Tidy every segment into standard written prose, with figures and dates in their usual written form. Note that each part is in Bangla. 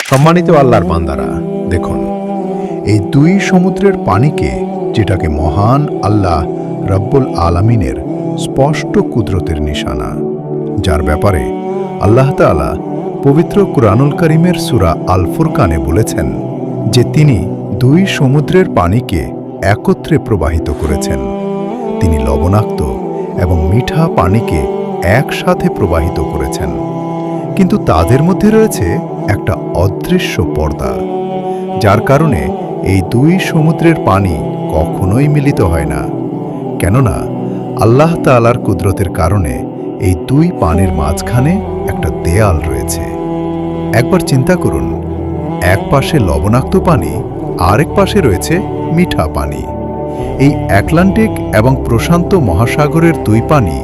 সম্মানিত আল্লাহর বান্দারা, দেখুন, এই দুই সমুদ্রের পানিকে, যেটাকে মহান আল্লাহ রব্বুল আলামিনের স্পষ্ট কুদরতের নিশানা, যার ব্যাপারে আল্লাহ তাআলা পবিত্র কুরআনুল কারীমের সূরা আল ফুরকানে বলেছেন যে তিনি দুই সমুদ্রের পানিকে একত্রে প্রবাহিত করেছেন। তিনি লবণাক্ত এবং মিঠা পানিকে একসাথে প্রবাহিত করেছেন, কিন্তু তাদের মধ্যে রয়েছে একটা অদৃশ্য পর্দা, যার কারণে এই দুই সমুদ্রের পানি কখনোই মিলিত হয় না। কেননা আল্লাহ তাআলার কুদরতের কারণে এই দুই পানির মাঝখানে একটা দেয়াল রয়েছে। একবার চিন্তা করুন, এক পাশে লবণাক্ত পানি, আরেক পাশে রয়েছে মিঠা পানি। এই আটলান্টিক এবং প্রশান্ত মহাসাগরের দুই পানি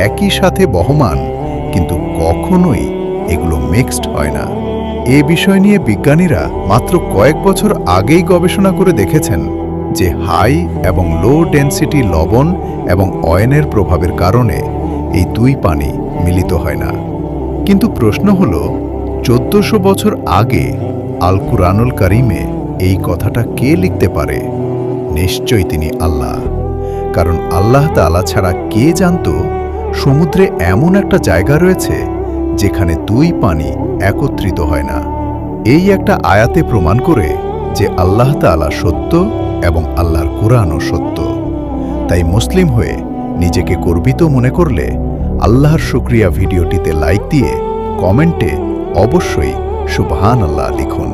একই সাথে বহমান, কিন্তু কখনোই এগুলো মিক্সড হয় না। এ বিষয় নিয়ে বিজ্ঞানীরা মাত্র কয়েক বছর আগেই গবেষণা করে দেখেছেন যে হাই এবং লো ডেনসিটি লবণ এবং অয়েনের প্রভাবের কারণে এই দুই পানি মিলিত হয় না। কিন্তু প্রশ্ন হল, 1400 বছর আগে আল কুরআনুল কারীমে এই কথাটা কে লিখতে পারে? নিশ্চয়ই তিনি আল্লাহ। কারণ আল্লাহ তাআলা ছাড়া কে জানত সমুদ্রে এমন একটা জায়গা রয়েছে যেখানে দুই পানি একত্রিত হয় না। এই একটা আয়াতে প্রমাণ করে যে আল্লাহ তাআলা সত্য এবং আল্লাহর কুরআনও সত্য। তাই মুসলিম হয়ে নিজেকে গর্বিত মনে করলে আল্লাহর শুকরিয়া ভিডিওটিতে লাইক দিয়ে কমেন্টে অবশ্যই সুবহানাল্লাহ লিখুন।